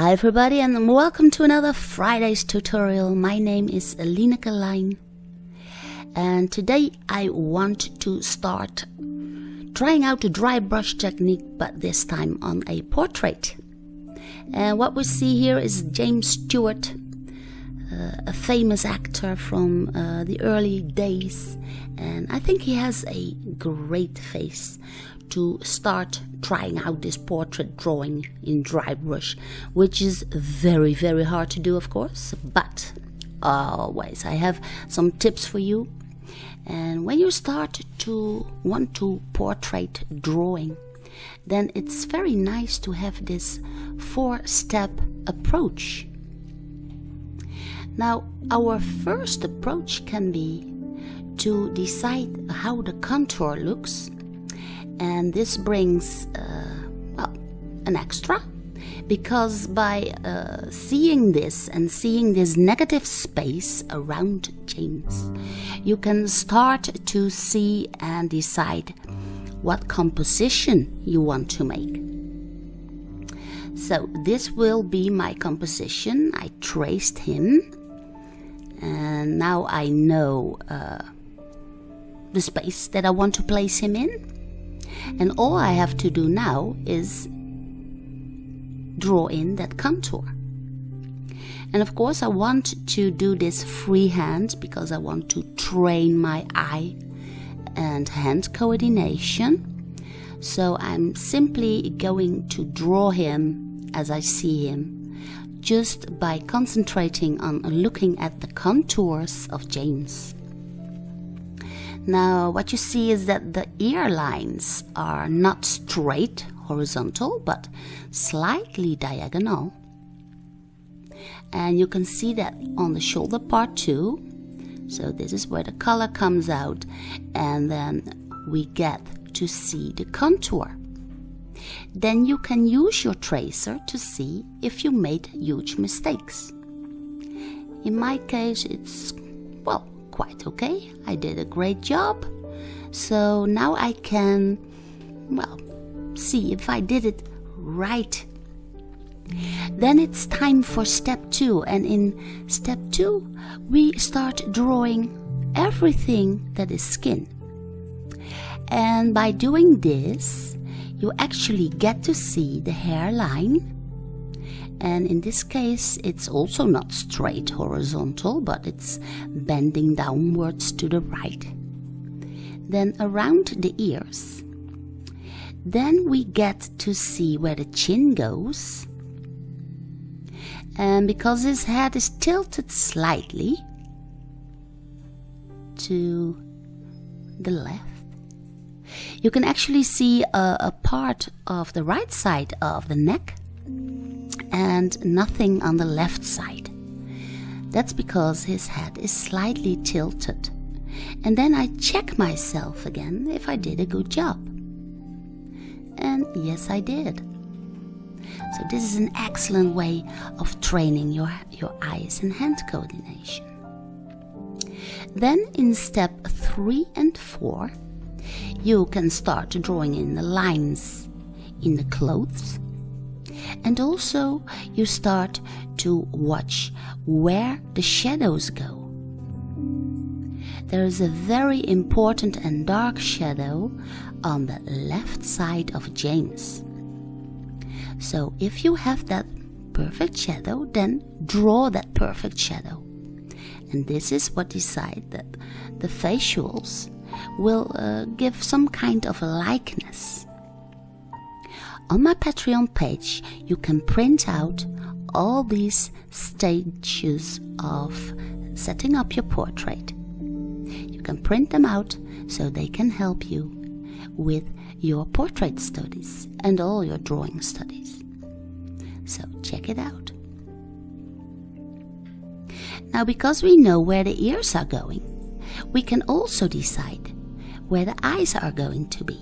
Hi everybody and welcome to another Friday's tutorial. My name is Lineke Lijn and today I want to start trying out the dry brush technique, but this time on a portrait. And what we see here is James Stewart, a famous actor from the early days, and I think he has a great face to start trying out this portrait drawing in DryBrush, which is very hard to do, of course, but always I have some tips for you. And when you start to want to portrait drawing, then it's very nice to have this 4-step approach. Now, our first approach can be to decide how the contour looks, and this brings an extra, because by seeing this and seeing this negative space around James, you can start to see and decide what composition you want to make. So this will be my composition. I traced him and now I know the space that I want to place him in. And all I have to do now is draw in that contour. And of course I want to do this freehand because I want to train my eye and hand coordination. So I'm simply going to draw him as I see him, just by concentrating on looking at the contours of James. Now what you see is that the ear lines are not straight horizontal but slightly diagonal, and you can see that on the shoulder part too. So this is where the color comes out, and then we get to see the contour. Then you can use your tracer to see if you made huge mistakes. In my case it's, well, quite okay. I did a great job. So now I can, well, see if I did it right. Then it's time for step 2, and in step 2 we start drawing everything that is skin. And by doing this you actually get to see the hairline, and in this case it's also not straight horizontal but it's bending downwards to the right. Then around the ears, then we get to see where the chin goes, and because his head is tilted slightly to the left, you can actually see a part of the right side of the neck and nothing on the left side. That's because his head is slightly tilted. And then I check myself again if I did a good job. And yes, I did. So this is an excellent way of training your eyes and hand coordination. Then in step 3 and 4, you can start drawing in the lines in the clothes, and also you start to watch where the shadows go. There is a very important and dark shadow on the left side of James. So if you have that perfect shadow, then draw that perfect shadow. And this is what decides that the facials will give some kind of a likeness. On my Patreon page you can print out all these stages of setting up your portrait. You can print them out so they can help you with your portrait studies and all your drawing studies. So check it out. Now, because we know where the ears are going, we can also decide where the eyes are going to be.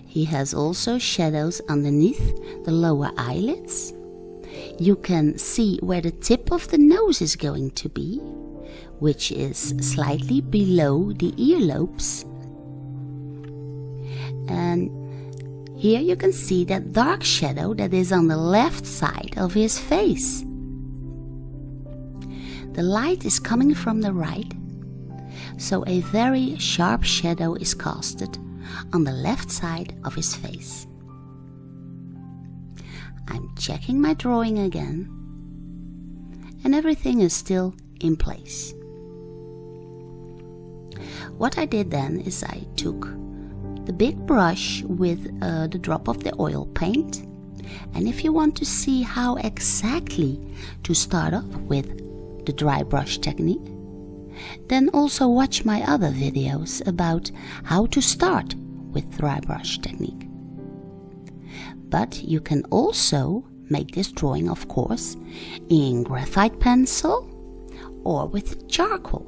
He has also shadows underneath the lower eyelids. You can see where the tip of the nose is going to be, which is slightly below the earlobes. And Here you can see that dark shadow that is on the left side of his face. The light is coming from the right, so a very sharp shadow is casted on the left side of his face. I'm checking my drawing again, and everything is still in place. What I did then is I took the big brush with the drop of the oil paint, and if you want to see how exactly to start off with the dry brush technique, then also watch my other videos about how to start with dry brush technique. But you can also make this drawing, of course, in graphite pencil or with charcoal.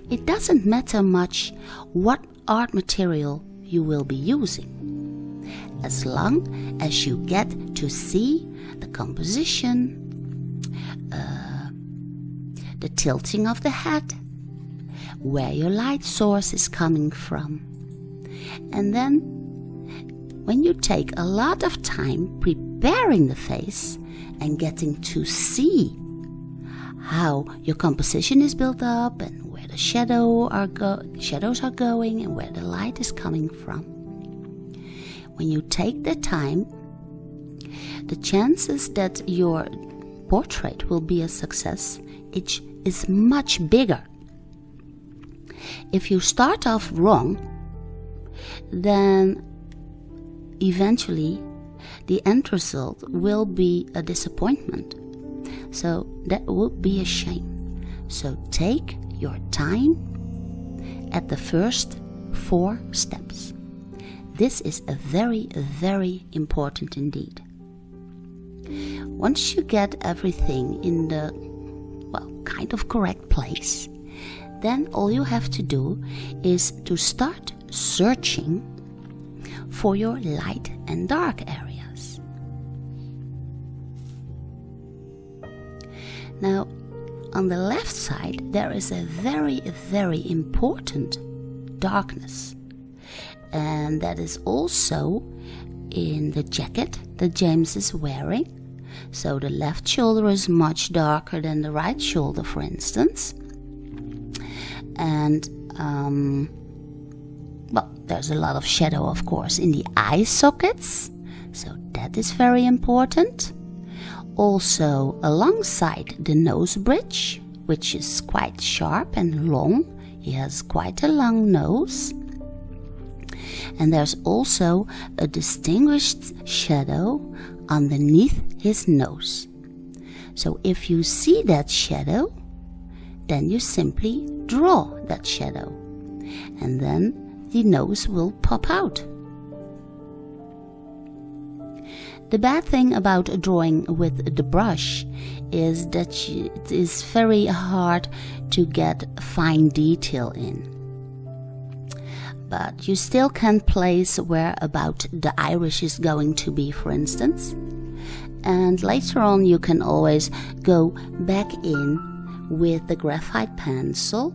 It doesn't matter much what art material you will be using, as long as you get to see the composition, the tilting of the head, where your light source is coming from. And then, when you take a lot of time preparing the face and getting to see how your composition is built up and where the shadows are going and where the light is coming from, when you take the time, the chances that your portrait will be a success is much bigger. If you start off wrong, then eventually the end result will be a disappointment. So that would be a shame. So take your time at the first 4 steps. This is a very, very important indeed. Once you get everything in the kind of correct place, then all you have to do is to start searching for your light and dark areas. Now, on the left side there is a very, very important darkness, and that is also in the jacket that James is wearing. So the left shoulder is much darker than the right shoulder, for instance. And there's a lot of shadow, of course, in the eye sockets, so that is very important. Also alongside the nose bridge, which is quite sharp and long. He has quite a long nose. And there's also a distinguished shadow underneath his nose. So if you see that shadow, then you simply draw that shadow, and then the nose will pop out. The bad thing about drawing with the brush is that it is very hard to get fine detail in. But you still can place where about the iris is going to be, for instance. And later on you can always go back in with the graphite pencil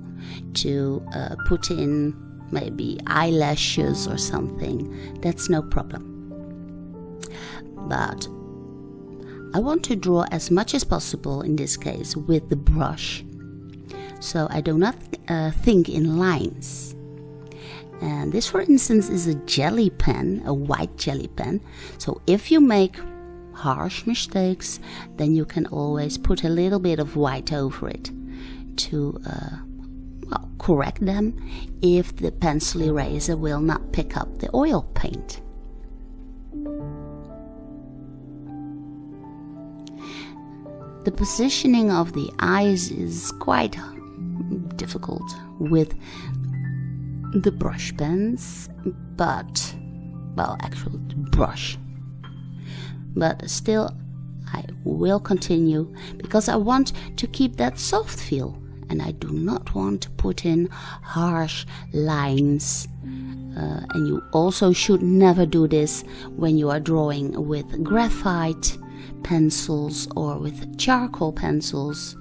to put in maybe eyelashes or something. That's no problem. But I want to draw as much as possible in this case with the brush, so I do not think in lines. And this, for instance, is a jelly pen, a white jelly pen. So if you make harsh mistakes, then you can always put a little bit of white over it to correct them if the pencil eraser will not pick up the oil paint. The positioning of the eyes is quite difficult with the brush pens, but, actually the brush. But still, I will continue because I want to keep that soft feel, and I do not want to put in harsh lines. And you also should never do this when you are drawing with graphite pencils or with charcoal pencils.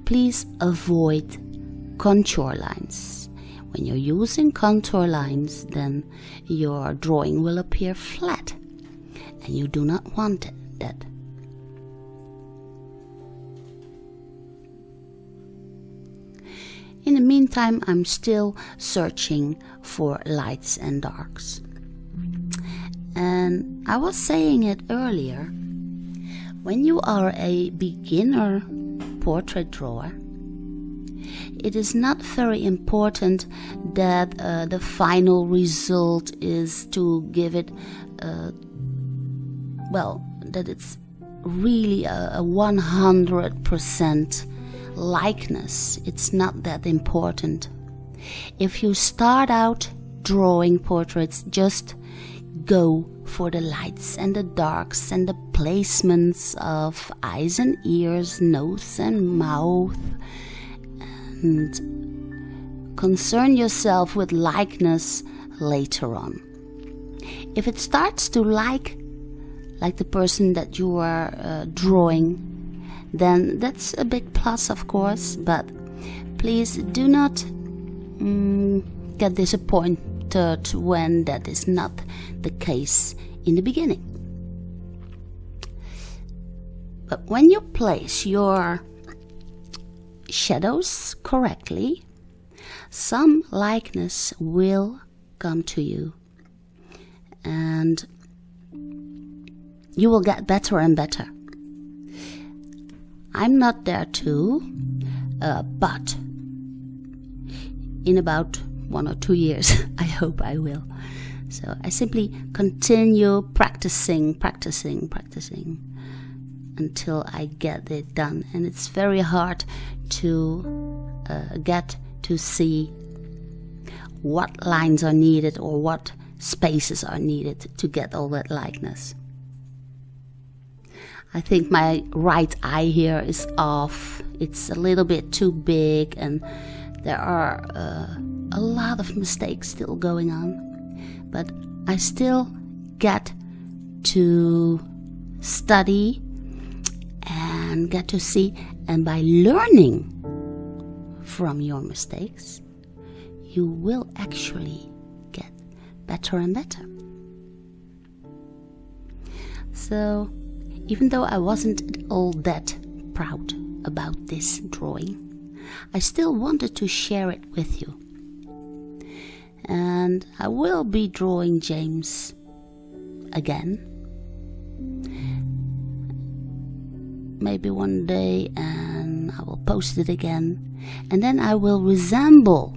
Please avoid contour lines. When you're using contour lines, then your drawing will appear flat, and you do not want that. In the meantime, I'm still searching for lights and darks. And I was saying it earlier, when you are a beginner portrait drawer, it is not very important that the final result is to give it, that it's really a 100% likeness. It's not that important. If you start out drawing portraits, just go for the lights and the darks and the placements of eyes and ears, nose and mouth, and concern yourself with likeness later on. If it starts to like the person that you are drawing, then that's a big plus, of course, but please do not get disappointed when that is not the case in the beginning. But when you place your shadows correctly, some likeness will come to you, and you will get better and better. I'm not there too, but in about 1 or 2 years, I hope I will. So I simply continue practicing until I get it done. And it's very hard to get to see what lines are needed or what spaces are needed to get all that likeness. I think my right eye here is off. It's a little bit too big, and there are a lot of mistakes still going on. But I still get to study and get to see, and by learning from your mistakes, you will actually get better and better. So, even though I wasn't all that proud about this drawing, I still wanted to share it with you. And I will be drawing James again. Maybe one day, and I will post it again. And then I will resemble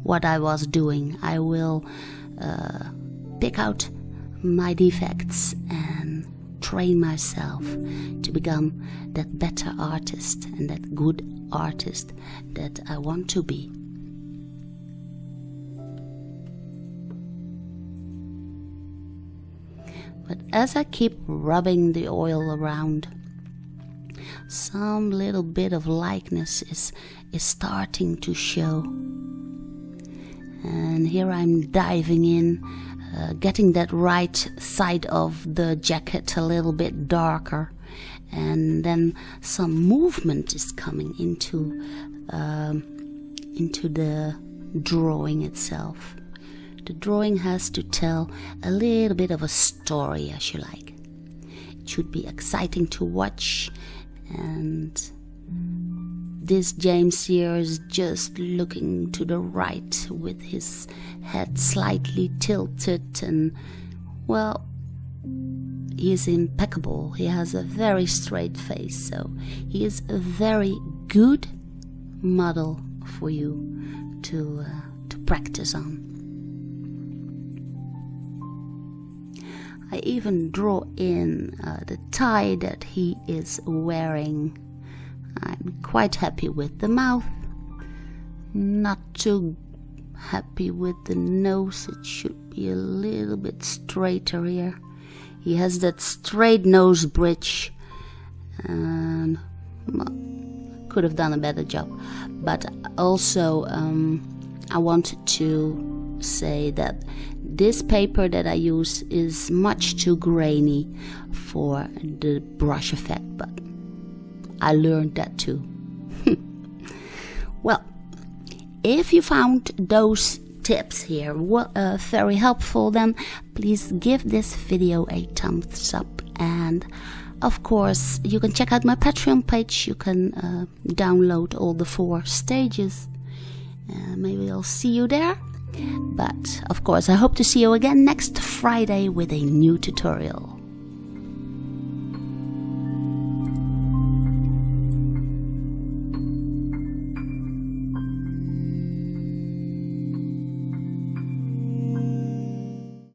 what I was doing. I will pick out my defects and train myself to become that better artist and that good artist that I want to be. But as I keep rubbing the oil around, some little bit of likeness is starting to show. And here I'm diving in, getting that right side of the jacket a little bit darker, and then some movement is coming into the drawing itself. The drawing has to tell a little bit of a story, as you like. It should be exciting to watch, and this James here is just looking to the right with his head slightly tilted, and well, he is impeccable. He has a very straight face, so he is a very good model for you to practice on. I even draw in the tie that he is wearing. I'm quite happy with the mouth, not too happy with the nose. It should be a little bit straighter here. He has that straight nose bridge, and could have done a better job. But also I wanted to say that this paper that I use is much too grainy for the brush effect, but I learned that too. Well, if you found those tips here very helpful, then please give this video a thumbs up, and of course you can check out my Patreon page. You can download all the 4 stages. Maybe I'll see you there, but of course I hope to see you again next Friday with a new tutorial.